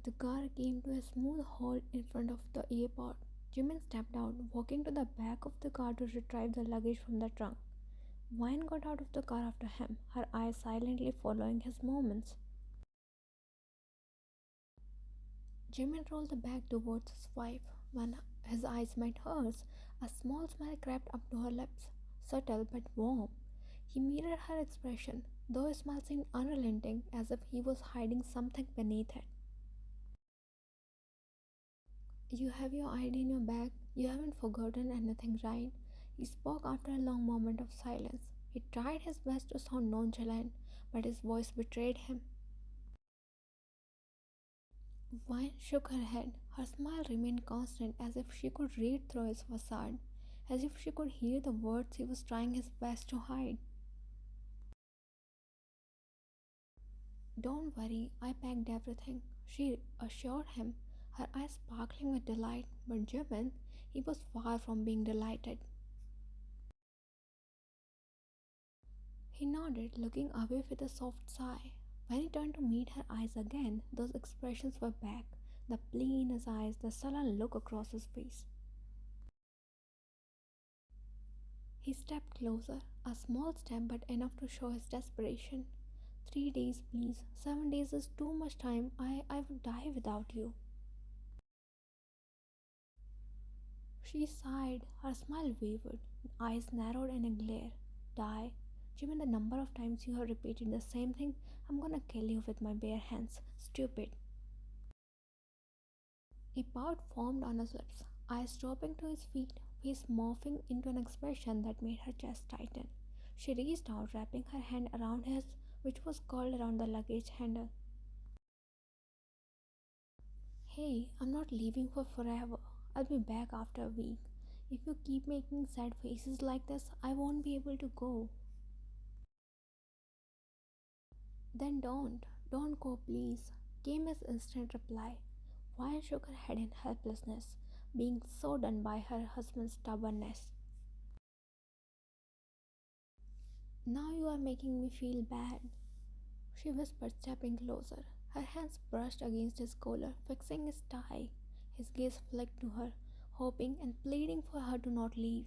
The car came to a smooth halt in front of the airport. Jimin stepped out, walking to the back of the car to retrieve the luggage from the trunk. Wine got out of the car after him, her eyes silently following his movements. Jimin rolled the bag towards his wife. When his eyes met hers, a small smile crept up to her lips, subtle but warm. He mirrored her expression, though his smile seemed unrelenting, as if he was hiding something beneath it. You have your ID in your bag. You haven't forgotten anything, right? He spoke after a long moment of silence. He tried his best to sound nonchalant, but his voice betrayed him. Vine shook her head. Her smile remained constant, as if she could read through his facade, as if she could hear the words he was trying his best to hide. Don't worry, I packed everything, she assured him, her eyes sparkling with delight. But Jimin, he was far from being delighted. He nodded, looking away with a soft sigh. When he turned to meet her eyes again, those expressions were back. The plea in his eyes, the sullen look across his face. He stepped closer, a small step but enough to show his desperation. 3 days, please. 7 days is too much time. I would die without you. She sighed, her smile wavered, eyes narrowed in a glare. Die? Given the number of times you have repeated the same thing, I'm gonna kill you with my bare hands. Stupid. A pout formed on his lips, eyes dropping to his feet, face morphing into an expression that made her chest tighten. She reached out, wrapping her hand around his, which was curled around the luggage handle. Hey, I'm not leaving for forever. I'll be back after a week. If you keep making sad faces like this, I won't be able to go. Then don't go, please, came his instant reply. Why shook her head in helplessness, being so done by her husband's stubbornness. Now you are making me feel bad, she whispered, stepping closer. Her hands brushed against his collar, fixing his tie. His gaze flicked to her, hoping and pleading for her to not leave.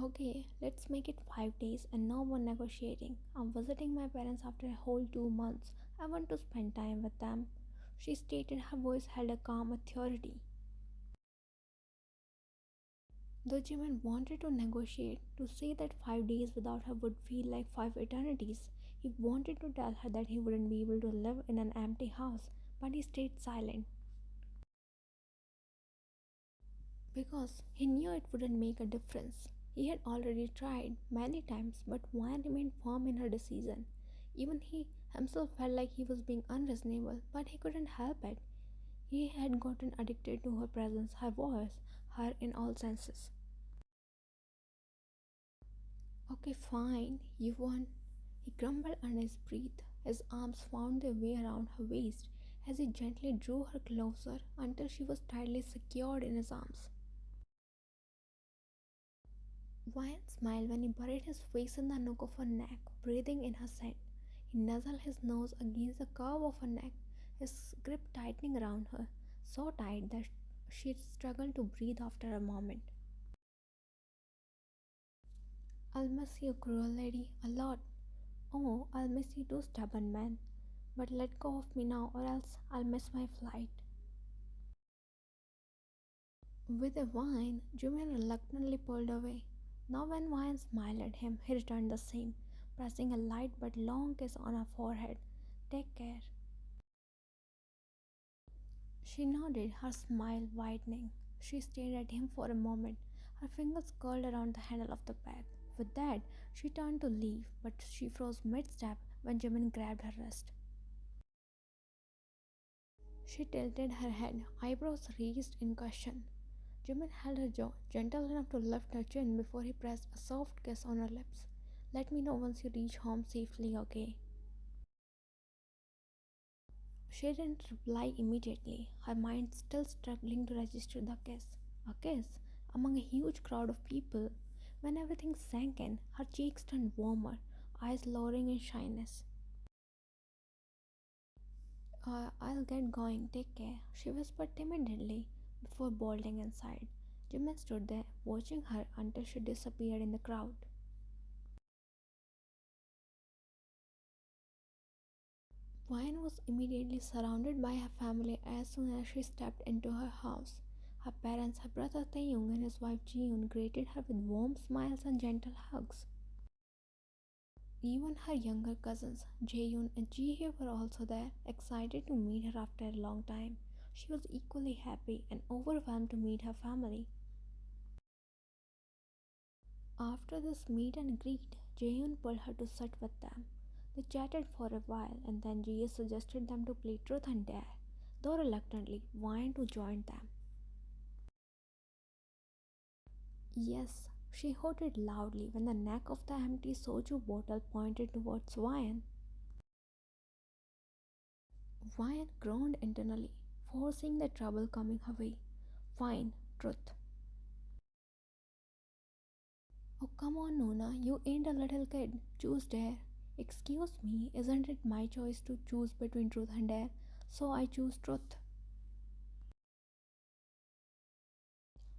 Okay, let's make it 5 days and no more negotiating. I'm visiting my parents after a whole 2 months. I want to spend time with them, she stated. Her voice held a calm authority. Though Jimin wanted to negotiate, to say that 5 days without her would feel like 5 eternities, he wanted to tell her that he wouldn't be able to live in an empty house, but he stayed silent because he knew it wouldn't make a difference. He had already tried many times, but Wine remained firm in her decision. Even he himself felt like he was being unreasonable, but he couldn't help it. He had gotten addicted to her presence, her voice, her in all senses. Okay, fine, you won. He grumbled under his breath. His arms found their way around her waist as he gently drew her closer until she was tightly secured in his arms. Wyatt smiled when he buried his face in the nook of her neck, breathing in her scent. He nuzzled his nose against the curve of her neck, his grip tightening around her, so tight that she struggled to breathe after a moment. I'll miss you, cruel lady, a lot. Oh, I'll miss you too, stubborn man. But let go of me now, or else I'll miss my flight. With a whine, Jimin reluctantly pulled away. Now, when Wine smiled at him, he returned the same, pressing a light but long kiss on her forehead. Take care. She nodded, her smile widening. She stared at him for a moment, her fingers curled around the handle of the bag. With that, she turned to leave, but she froze mid-step when Jimin grabbed her wrist. She tilted her head, eyebrows raised in caution. Jimin held her jaw, gentle enough to lift her chin before he pressed a soft kiss on her lips. Let me know once you reach home safely, okay? She didn't reply immediately, her mind still struggling to register the kiss. A kiss among a huge crowd of people. When everything sank in, her cheeks turned warmer, eyes lowering in shyness. I'll get going, take care, she whispered timidly before bolting inside. Jimin stood there, watching her until she disappeared in the crowd. Vine was immediately surrounded by her family as soon as she stepped into her house. Her parents, her brother Taeyong and his wife Jiyoon greeted her with warm smiles and gentle hugs. Even her younger cousins, Jaeyoon and Jihye, were also there, excited to meet her after a long time. She was equally happy and overwhelmed to meet her family. After this meet and greet, Jaeyoon pulled her to sit with them. They chatted for a while and then Jihye suggested them to play Truth and Dare, though reluctantly, Wine to join them. Yes, she hooted loudly when the neck of the empty soju bottle pointed towards Wine. Wine groaned internally, foreseeing the trouble coming her way. Fine, Truth. Oh, come on, Nona, you ain't a little kid. Choose Dare. Excuse me, isn't it my choice to choose between Truth and Dare? So I choose Truth.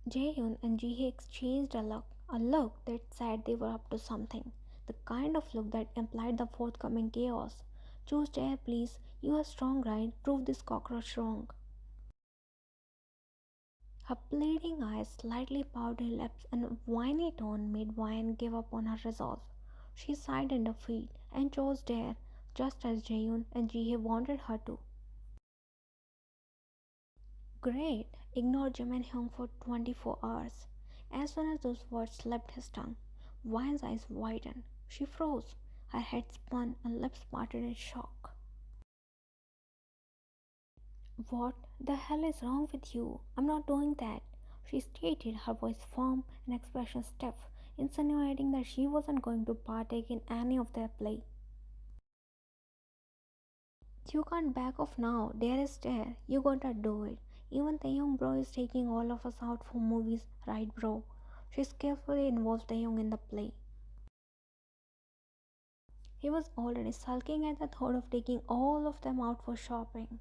Jaehyun and Jihye exchanged a look that said they were up to something, the kind of look that implied the forthcoming chaos. Choose Dare, please. You are strong, right? Prove this cockroach wrong. Her pleading eyes, slightly pouty lips, and whiny tone made Wine give up on her resolve. She sighed in defeat and chose Dare, just as Jaehyun and Jihye wanted her to. Great! Ignore Jimin for 24 hours. As soon as those words slipped his tongue, Wine's eyes widened. She froze. Her head spun and lips parted in shock. What the hell is wrong with you? I'm not doing that, she stated, her voice firm and expression stiff, insinuating that she wasn't going to partake in any of their play. You can't back off now. Dare is dare. You gotta do it. Even Taeyong bro is taking all of us out for movies, right bro? She skillfully involved Taeyong in the play. He was already sulking at the thought of taking all of them out for shopping.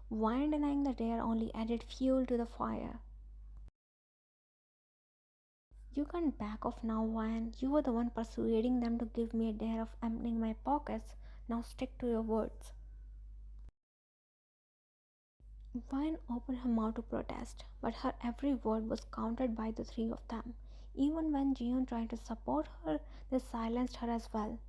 Wine denying the dare only added fuel to the fire. You can't back off now, Wine. You were the one persuading them to give me a dare of emptying my pockets. Now stick to your words. Vine opened her mouth to protest, but her every word was countered by the three of them. Even when Jiyeon tried to support her, they silenced her as well.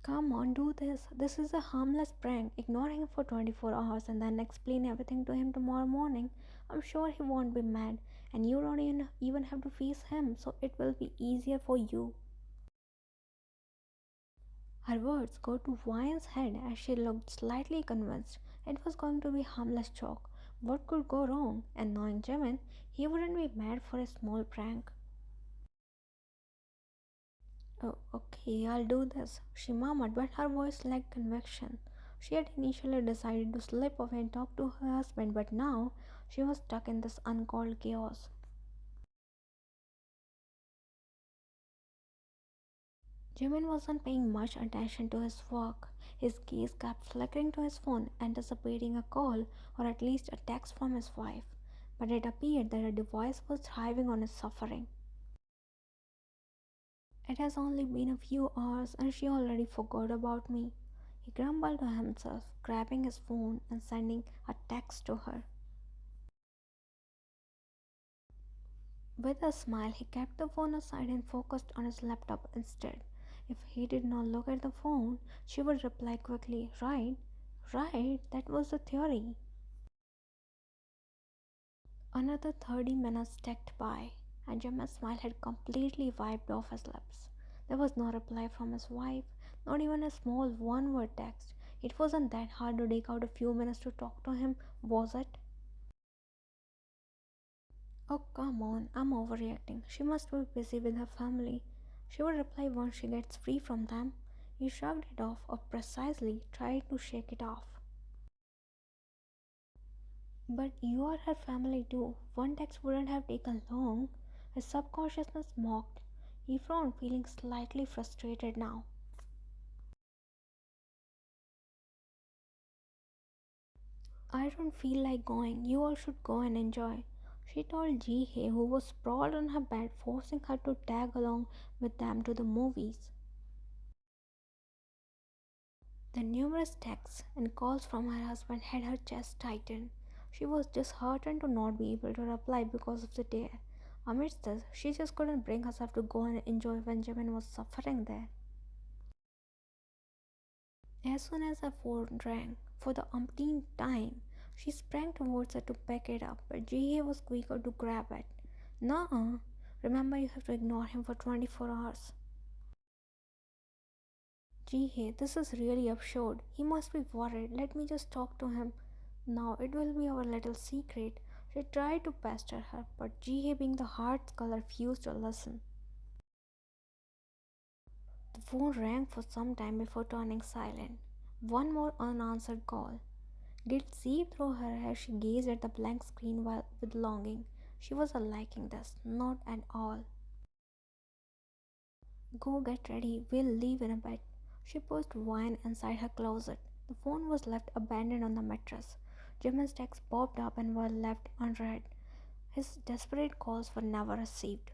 Come on, do this. This is a harmless prank. Ignore him for 24 hours and then explain everything to him tomorrow morning. I'm sure he won't be mad, and you don't even have to face him, so it will be easier for you. Her words got to Vian's head as she looked slightly convinced it was going to be harmless joke. What could go wrong? And knowing Jimin, he wouldn't be mad for a small prank. Oh, okay, I'll do this, she murmured, but her voice lacked conviction. She had initially decided to slip away and talk to her husband, but now she was stuck in this uncalled chaos. Jimin wasn't paying much attention to his work. His gaze kept flickering to his phone, anticipating a call or at least a text from his wife. But it appeared that the device was thriving on his suffering. It has only been a few hours and she already forgot about me. He grumbled to himself, grabbing his phone and sending a text to her. With a smile, he kept the phone aside and focused on his laptop instead. If he did not look at the phone, she would reply quickly, right, right, that was the theory. Another 30 minutes ticked by, and Jimmy's smile had completely wiped off his lips. There was no reply from his wife, not even a small one word text. It wasn't that hard to take out a few minutes to talk to him, was it? Oh, come on, I'm overreacting. She must be busy with her family. She will reply once she gets free from them. He shrugged it off, or precisely tried to shake it off. But you are her family too. One text wouldn't have taken long. His subconsciousness mocked. He frowned, feeling slightly frustrated now. I don't feel like going. You all should go and enjoy, she told Ji-hye, who was sprawled on her bed, forcing her to tag along with them to the movies. The numerous texts and calls from her husband had her chest tightened. She was disheartened to not be able to reply because of the dare. Amidst this, she just couldn't bring herself to go and enjoy when Jimin was suffering there. As soon as her phone rang, for the umpteenth time, she sprang towards it to pick it up, but Ji-hye was quicker to grab it. Nuh-uh. Remember, you have to ignore him for 24 hours. Ji-hye, this is really absurd. He must be worried. Let me just talk to him. Now it will be our little secret. She tried to pester her, but Ji-hye, being the heart's color, refused to listen. The phone rang for some time before turning silent. One more unanswered call. Guilt seeped through her as she gazed at the blank screen with longing. She wasn't liking this, not at all. Go get ready, we'll leave in a bit. She pushed wine inside her closet. The phone was left abandoned on the mattress. Jimin's texts popped up and were left unread. His desperate calls were never received.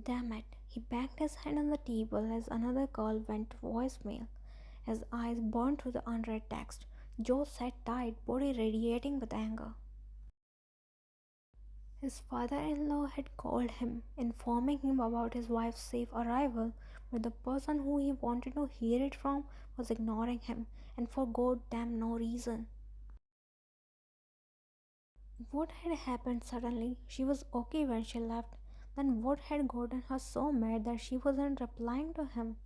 Damn it, he banged his head on the table as another call went to voicemail. His eyes burned through the unread text. Joe sat tight, body radiating with anger. His father-in-law had called him, informing him about his wife's safe arrival, but the person who he wanted to hear it from was ignoring him, and for goddamn no reason. What had happened suddenly? She was okay when she left. Then what had gotten her so mad that she wasn't replying to him?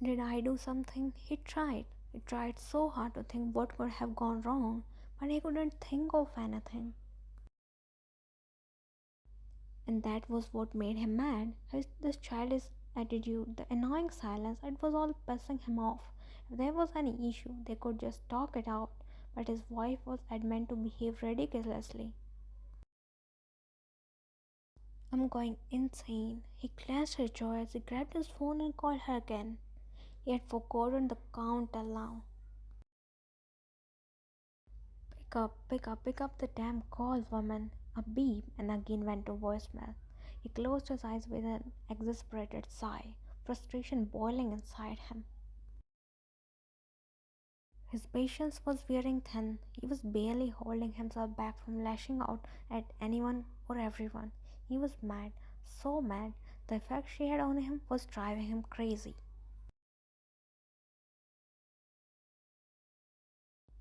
Did I do something? He tried. He tried so hard to think what could have gone wrong, but he couldn't think of anything. And that was what made him mad. This childish attitude, the annoying silence, it was all pissing him off. If there was any issue, they could just talk it out, but his wife was adamant to behave ridiculously. I'm going insane. He clenched his jaw as he grabbed his phone and called her again. He had forgotten the count till now. Pick up the damn call, woman. A beep and again went to voicemail. He closed his eyes with an exasperated sigh, frustration boiling inside him. His patience was wearing thin. He was barely holding himself back from lashing out at anyone or everyone. He was mad, so mad, the effect she had on him was driving him crazy.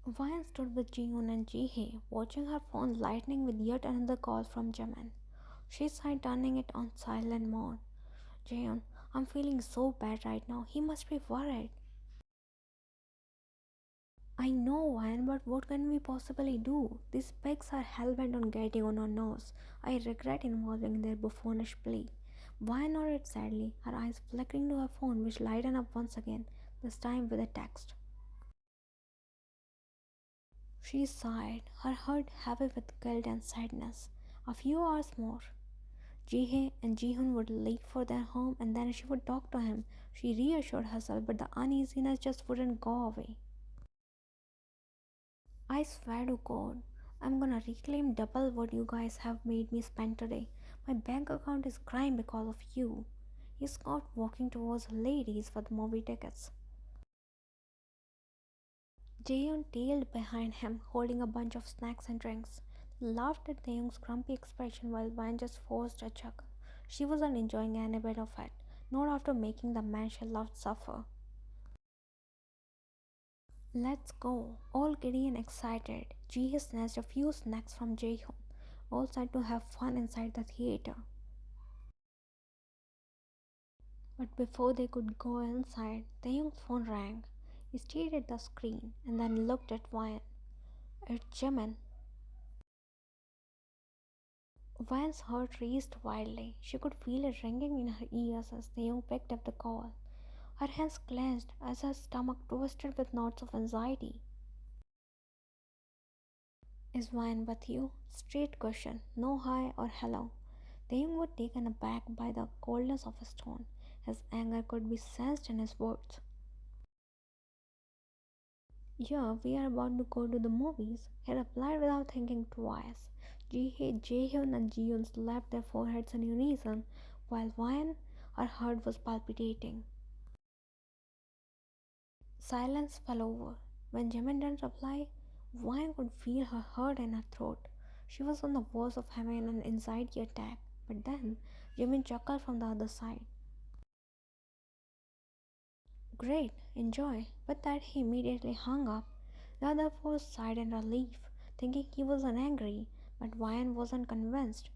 Vine stood with Jihoon and Jihye, watching her phone lightning with yet another call from Jimin. She sighed, turning it on silent mode. Jihoon, I'm feeling so bad right now. He must be worried. I know, Vine, but what can we possibly do? These pigs are hellbent on getting on our nerves. I regret involving their buffoonish plea. Vine nodded sadly, her eyes flickering to her phone, which lightened up once again, this time with a text. She sighed, her heart heavy with guilt and sadness. A few hours more. Jihye and Jihoon would leave for their home and then she would talk to him. She reassured herself, but the uneasiness just wouldn't go away. I swear to God, I'm gonna reclaim double what you guys have made me spend today. My bank account is crying because of you. He stopped walking towards ladies for the movie tickets. Jaehyun tailed behind him, holding a bunch of snacks and drinks. Laughed at Taeyoung's grumpy expression while Van just forced a chuckle. She wasn't enjoying any bit of it, not after making the man she loved suffer. Let's go, all giddy and excited. Ji snatched a few snacks from Jaehyun, all set to have fun inside the theater. But before they could go inside, Taeyoung's phone rang. He stared at the screen and then looked at Van. It's Jimin. Van's heart raced wildly. She could feel it ringing in her ears as Taeyong picked up the call. Her hands clenched as her stomach twisted with knots of anxiety. Is Van with you? Straight question, no hi or hello. Taeyong was taken aback by the coldness of his tone. His anger could be sensed in his words. Yeah, we are about to go to the movies, he replied without thinking twice. Jaehyun and Jiyoon slapped their foreheads in unison, while her heart was palpitating. Silence fell over. When Jimin didn't reply, Wine could feel her hurt in her throat. She was on the verge of having an anxiety attack, but then Jimin chuckled from the other side. Great, enjoy. With that, he immediately hung up. The other four sighed in relief, thinking he wasn't angry, but Wine wasn't convinced.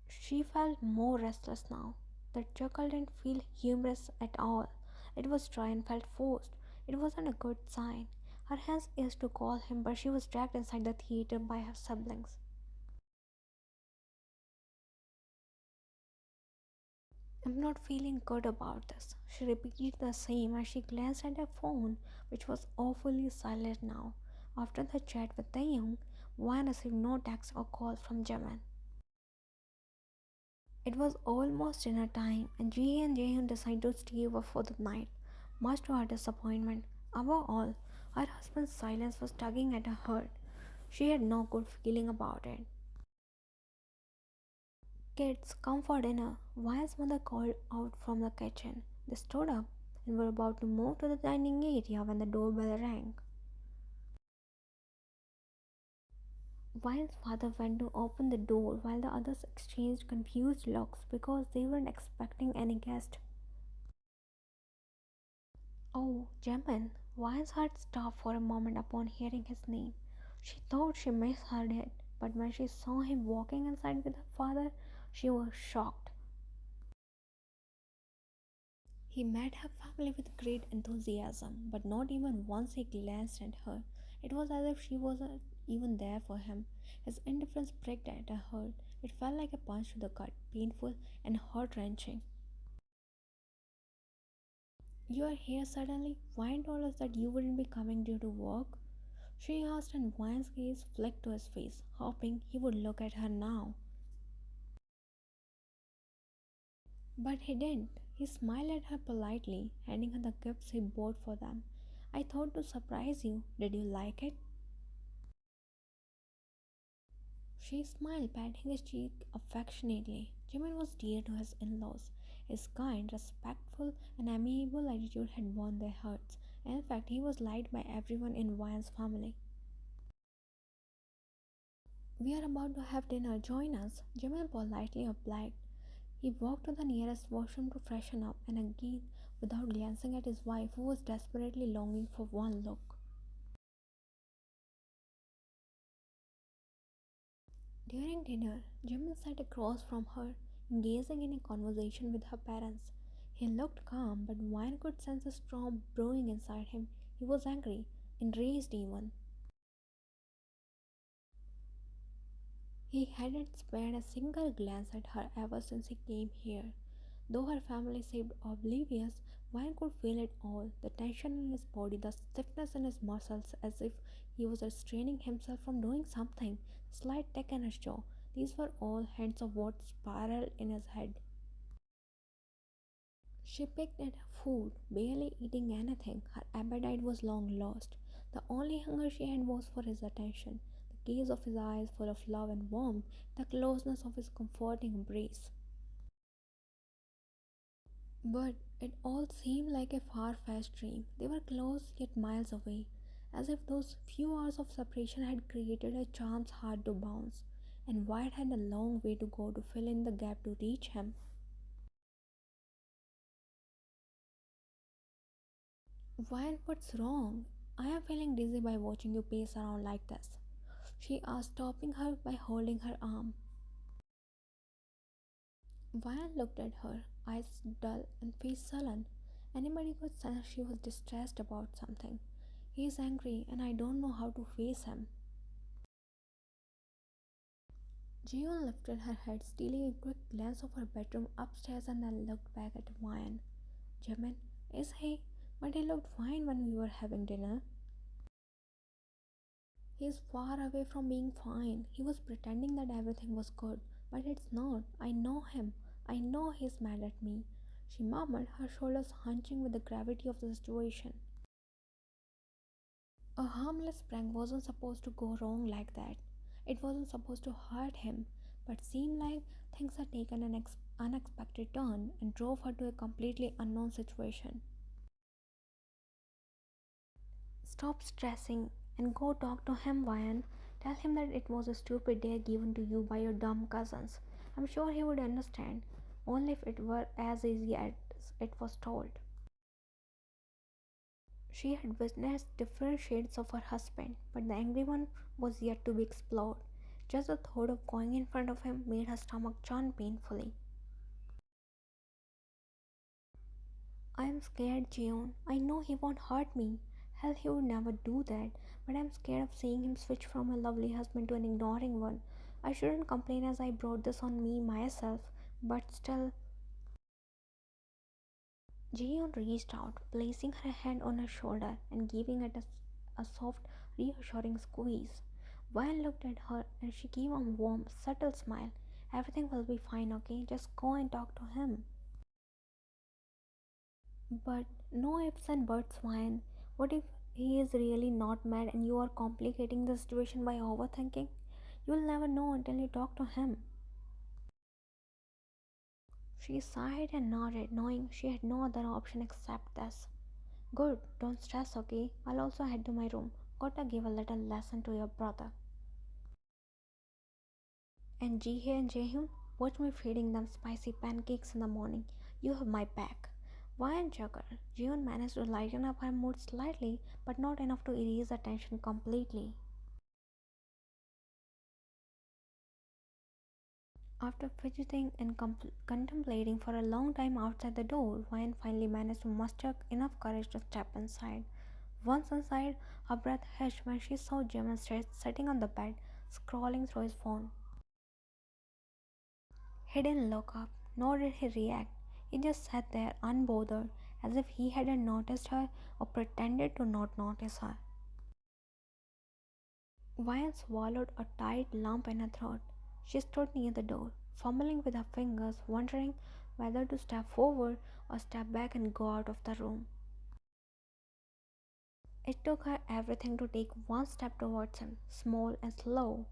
She felt more restless now. The chuckle didn't feel humorous at all. It was dry and felt forced. It wasn't a good sign. Her hands ached to call him, but she was dragged inside the theater by her siblings. I'm not feeling good about this. She repeated the same as she glanced at her phone, which was awfully silent now. After the chat with Taeyong, Wan received no text or call from Jimin. It was almost dinner time, and Ji and Jaehyun decided to stay over for the night, much to her disappointment. Above all, her husband's silence was tugging at her heart. She had no good feeling about it. Kids, come for dinner. Wyatt's mother called out from the kitchen. They stood up and were about to move to the dining area when the doorbell rang. Wyatt's father went to open the door while the others exchanged confused looks because they weren't expecting any guest. Oh, Jimin! Wyatt's heart stopped for a moment upon hearing his name. She thought she misheard it, but when she saw him walking inside with her father, she was shocked. He met her family with great enthusiasm, but not even once he glanced at her. It was as if she wasn't even there for him. His indifference pricked at her heart. It felt like a punch to the gut, painful and heart wrenching. You are here suddenly? Wine told us that you wouldn't be coming due to work. She asked, and Wine's gaze flicked to his face, hoping he would look at her now. But he didn't. He smiled at her politely, handing her the gifts he bought for them. I thought to surprise you. Did you like it? She smiled, patting his cheek affectionately. Jimin was dear to his in-laws. His kind, respectful, and amiable attitude had won their hearts. In fact, he was liked by everyone in Wine's family. We are about to have dinner. Join us. Jimin politely obliged. He walked to the nearest washroom to freshen up, and again, without glancing at his wife, who was desperately longing for one look. During dinner, Jimin sat across from her, engaging in a conversation with her parents. He looked calm, but one could sense a storm brewing inside him. He was angry, enraged even. He hadn't spared a single glance at her ever since he came here. Though her family seemed oblivious, one could feel it all, the tension in his body, the stiffness in his muscles, as if he was restraining himself from doing something, the slight tick in his jaw. These were all hints of what spiraled in his head. She picked at her food, barely eating anything. Her appetite was long lost. The only hunger she had was for his attention, the gaze of his eyes full of love and warmth, the closeness of his comforting embrace. But it all seemed like a far-fetched dream. They were close yet miles away, as if those few hours of separation had created a chance hard to bounce, and Wyatt had a long way to go to fill in the gap to reach him. Wyatt, what's wrong? I am feeling dizzy by watching you pace around like this, she asked, stopping her by holding her arm. Wyatt looked at her, eyes dull and face sullen. Anybody could sense she was distressed about something. He is angry, and I don't know how to face him. Jiyoon lifted her head, stealing a quick glance of her bedroom upstairs, and then looked back at Wyan. Jimin, is he? But he looked fine when we were having dinner. He is far away from being fine. He was pretending that everything was good, but it's not. I know him. I know he's mad at me, she murmured, her shoulders hunching with the gravity of the situation. A harmless prank wasn't supposed to go wrong like that. It wasn't supposed to hurt him, but seemed like things had taken an unexpected turn and drove her to a completely unknown situation. Stop stressing and go talk to him, Ryan. Tell him that it was a stupid dare given to you by your dumb cousins. I'm sure he would understand, only if it were as easy as it was told. She had witnessed different shades of her husband, but the angry one was yet to be explored. Just the thought of going in front of him made her stomach churn painfully. I am scared, Jeon. I know he won't hurt me. Hell, he would never do that. But I'm scared of seeing him switch from a lovely husband to an ignoring one. I shouldn't complain as I brought this on me myself, but still. Jeon reached out, placing her hand on her shoulder and giving it a soft, reassuring squeeze. Ryan looked at her and she gave a warm, subtle smile. Everything will be fine, okay? Just go and talk to him. But no ifs and buts, Ryan. What if he is really not mad and you are complicating the situation by overthinking? You'll never know until you talk to him. She sighed and nodded, knowing she had no other option except this. Good, don't stress, okay? I'll also head to my room. Gotta give a little lesson to your brother. And Jihae and Jaehyun, watch me feeding them spicy pancakes in the morning. You have my back. Ryan chuckled. Jihyun managed to lighten up her mood slightly, but not enough to erase the tension completely. After fidgeting and contemplating for a long time outside the door, Ryan finally managed to muster enough courage to step inside. Once inside, her breath hitched when she saw Jimin sitting on the bed, scrolling through his phone. He didn't look up, nor did he react. He just sat there unbothered, as if he hadn't noticed her or pretended to not notice her. Ryan swallowed a tight lump in her throat. She stood near the door, fumbling with her fingers, wondering whether to step forward or step back and go out of the room. It took her everything to take one step towards him, small and slow.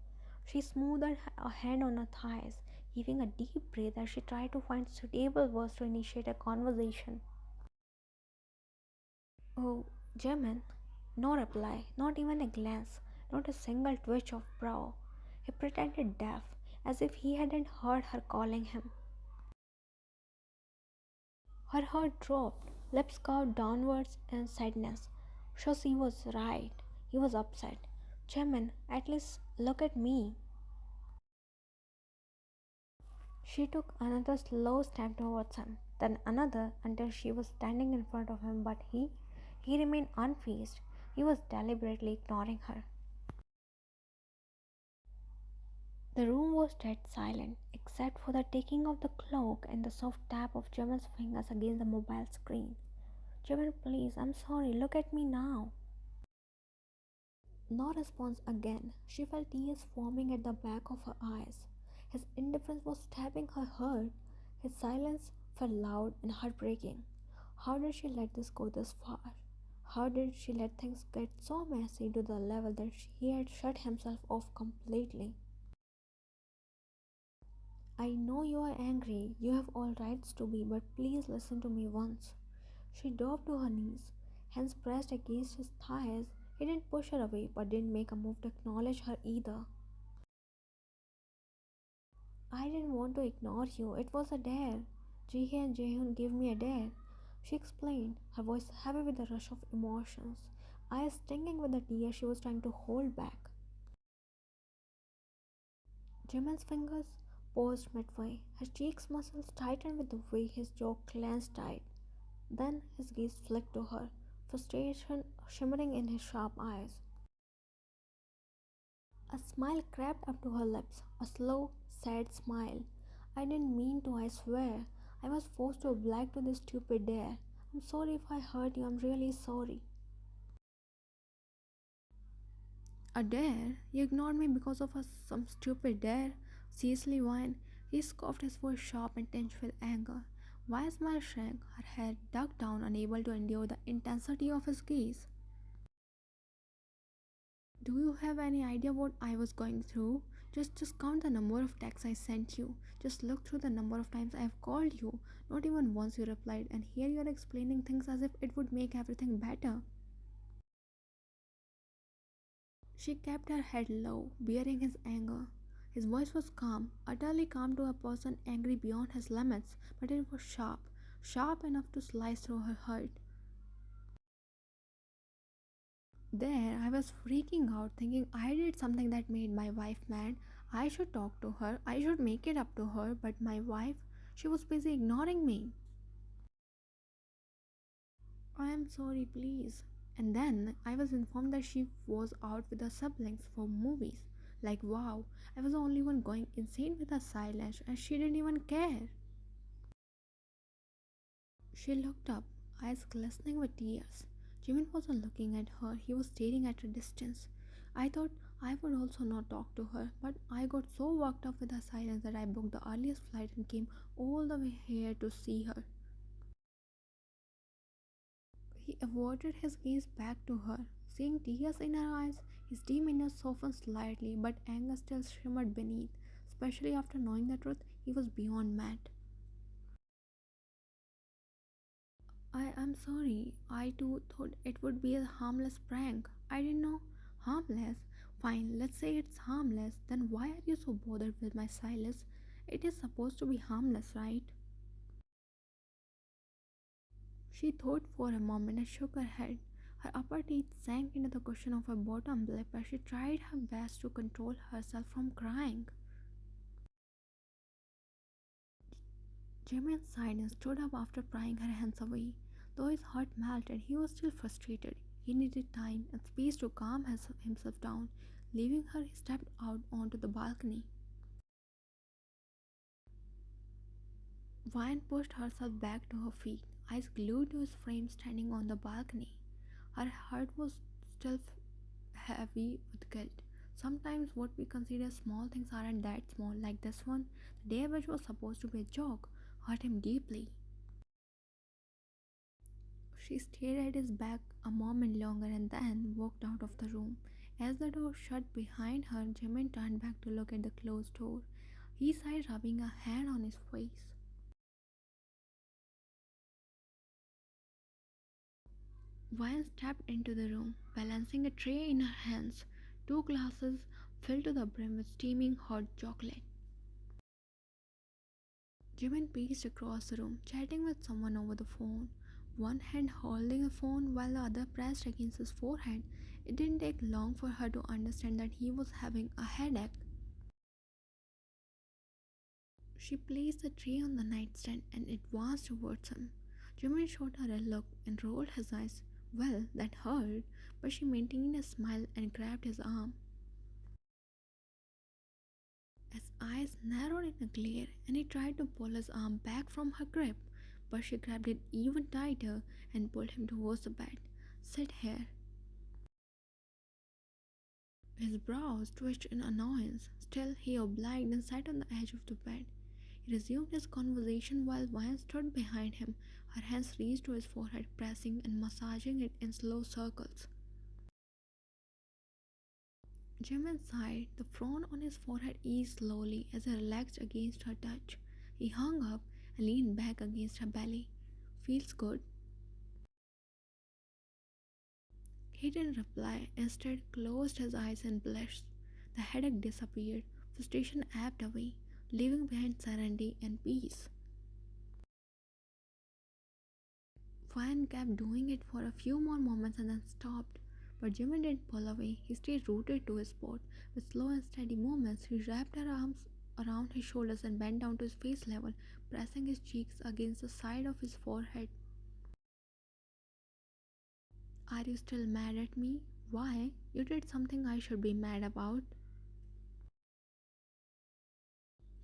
She smoothed a hand on her thighs, heaving a deep breath as she tried to find suitable words to initiate a conversation. Oh, Jimin. No reply, not even a glance, not a single twitch of brow. He pretended deaf, as if he hadn't heard her calling him. Her heart dropped, lips curved downwards in sadness. So she was right. He was upset. Jimin, at least look at me. She took another slow step towards him, then another until she was standing in front of him, but he remained unfazed. He was deliberately ignoring her. The room was dead silent, except for the ticking of the clock and the soft tap of Jimin's fingers against the mobile screen. Jimin, please, I'm sorry, look at me now. No response again. She felt tears forming at the back of her eyes. His indifference was stabbing her heart. His silence felt loud and heartbreaking. How did she let this go this far? How did she let things get so messy to the level that he had shut himself off completely? I know you are angry, you have all rights to be, but please listen to me once. She dropped to her knees, hands pressed against his thighs. He didn't push her away, but didn't make a move to acknowledge her either. I didn't want to ignore you, it was a dare. Jihae and Jaehyun gave me a dare. She explained, her voice heavy with the rush of emotions, eyes stinging with the tears she was trying to hold back. Jimin's fingers paused midway. His cheeks muscles tightened with the way his jaw clenched tight. Then his gaze flicked to her, frustration shimmering in his sharp eyes. A smile crept up to her lips, a slow, sad smile. I didn't mean to, I swear. I was forced to oblige to this stupid dare. I'm sorry if I hurt you, I'm really sorry. A dare? You ignored me because of some stupid dare? Seriously, Wine? He scoffed, his voice sharp and tinged with anger. Why smile shrank, her head ducked down, unable to endure the intensity of his gaze. Do you have any idea what I was going through? Just count the number of texts I sent you. Just look through the number of times I have called you. Not even once you replied, and here you are explaining things as if it would make everything better. She kept her head low, bearing his anger. His voice was calm, utterly calm to a person angry beyond his limits, but it was sharp, sharp enough to slice through her heart. There, I was freaking out, thinking I did something that made my wife mad. I should talk to her, I should make it up to her, but my wife, she was busy ignoring me. I am sorry, please. And then I was informed that she was out with her siblings for movies. Like, wow, I was the only one going insane with her silence, and she didn't even care. She looked up, eyes glistening with tears. Jimin wasn't looking at her, he was staring at a distance. I thought I would also not talk to her, but I got so worked up with her silence that I booked the earliest flight and came all the way here to see her. He averted his gaze back to her. Seeing tears in her eyes, his demeanor softened slightly, but anger still shimmered beneath. Especially after knowing the truth, he was beyond mad. I am sorry. I too thought it would be a harmless prank. I didn't know. Harmless? Fine, let's say it's harmless. Then why are you so bothered with my silence? It is supposed to be harmless, right? She thought for a moment and shook her head. Her upper teeth sank into the cushion of her bottom lip as she tried her best to control herself from crying. Jimin sighed and stood up after prying her hands away. Though his heart melted, he was still frustrated. He needed time and space to calm himself down. Leaving her, he stepped out onto the balcony. Vine pushed herself back to her feet, eyes glued to his frame standing on the balcony. Her heart was still heavy with guilt. Sometimes what we consider small things aren't that small, like this one. The day which was supposed to be a joke hurt him deeply. She stared at his back a moment longer and then walked out of the room. As the door shut behind her, Jimin turned back to look at the closed door. He sighed, rubbing a hand on his face. Vine stepped into the room, balancing a tray in her hands. Two glasses filled to the brim with steaming hot chocolate. Jimin paced across the room, chatting with someone over the phone, one hand holding the phone while the other pressed against his forehead. It didn't take long for her to understand that he was having a headache. She placed the tray on the nightstand and advanced towards him. Jimin shot her a look and rolled his eyes. Well, that hurt, but she maintained a smile and grabbed his arm. His eyes narrowed in a glare, and he tried to pull his arm back from her grip, but she grabbed it even tighter and pulled him towards the bed. Sit here. His brows twitched in annoyance. Still, he obliged and sat on the edge of the bed. He resumed his conversation while Vine stood behind him, her hands reached to his forehead, pressing and massaging it in slow circles. Jimin sighed. The frown on his forehead eased slowly as he relaxed against her touch. He hung up and leaned back against her belly. Feels good. He didn't reply, instead closed his eyes and blushed. The headache disappeared, frustration ebbed away, leaving behind serenity and peace. Fan kept doing it for a few more moments and then stopped. But Jimin didn't pull away. He stayed rooted to his spot. With slow and steady movements, he wrapped her arms around his shoulders and bent down to his face level, pressing his cheeks against the side of his forehead. Are you still mad at me? Why? You did something I should be mad about.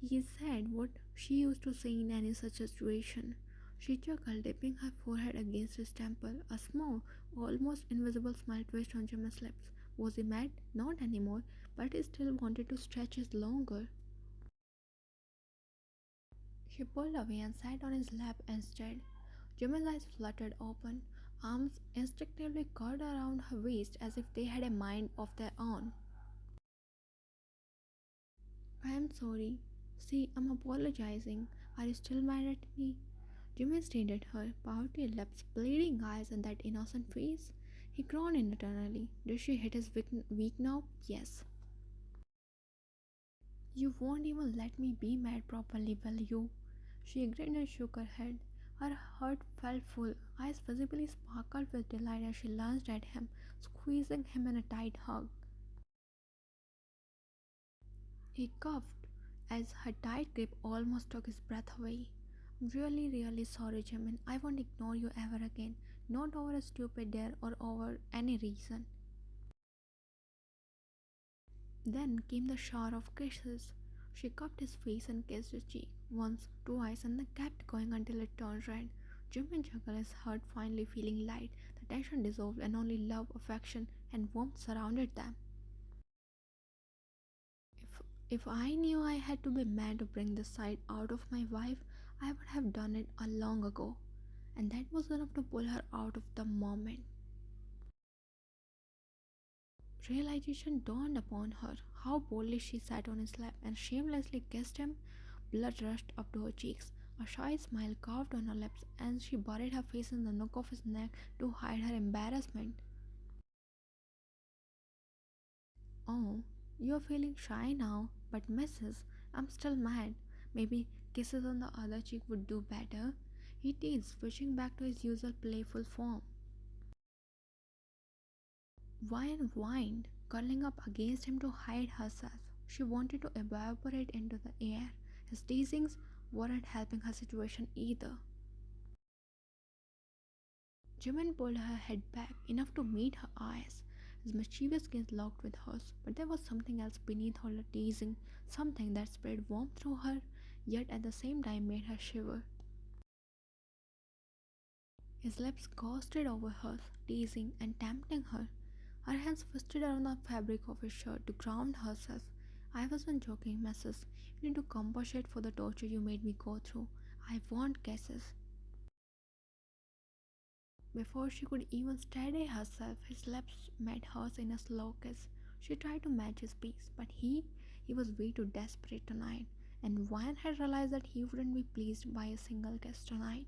He said what she used to say in any such situation. She chuckled, dipping her forehead against his temple. A small, almost invisible smile twisted on Jimmy's lips. Was he mad? Not anymore, but he still wanted to stretch his longer. She pulled away and sat on his lap instead. Jimin's eyes fluttered open, arms instinctively curled around her waist as if they had a mind of their own. I am sorry. See, I'm apologizing. Are you still mad at me? Jimin stared at her, pouty lips, bleeding eyes, and that innocent face. He groaned internally. Did she hit his weak now? Yes. You won't even let me be mad properly, will you? She grinned and shook her head. Her heart felt full, eyes visibly sparkled with delight as she lunged at him, squeezing him in a tight hug. He coughed as her tight grip almost took his breath away. I'm really, really sorry, Jimin. I won't ignore you ever again. Not over a stupid dare or over any reason. Then came the shower of kisses. She cupped his face and kissed his cheek, once, twice, and then kept going until it turned red. Jimin chuckled, his heart finally feeling light. The tension dissolved and only love, affection, and warmth surrounded them. If I knew I had to be mad to bring this side out of my wife, I would have done it a long ago. And that was enough to pull her out of the moment. Realization dawned upon her how boldly she sat on his lap and shamelessly kissed him. Blood rushed up to her cheeks. A shy smile carved on her lips, and she buried her face in the nook of his neck to hide her embarrassment. Oh, you're feeling shy now, but Mrs., I'm still mad. Maybe kisses on the other cheek would do better. He teased, switching back to his usual playful form. Vine whined, curling up against him to hide herself. She wanted to evaporate into the air. His teasings weren't helping her situation either. Jimin pulled her head back enough to meet her eyes. His mischievous gaze locked with hers, but there was something else beneath all the teasing, something that spread warmth through her, yet at the same time made her shiver. His lips ghosted over hers, teasing and tempting her. Her hands twisted around the fabric of his shirt to ground herself. I wasn't joking, Mrs. You need to compensate for the torture you made me go through. I want kisses. Before she could even steady herself, his lips met hers in a slow kiss. She tried to match his pace, but he was way too desperate tonight, and Ryan had realized that he wouldn't be pleased by a single kiss tonight.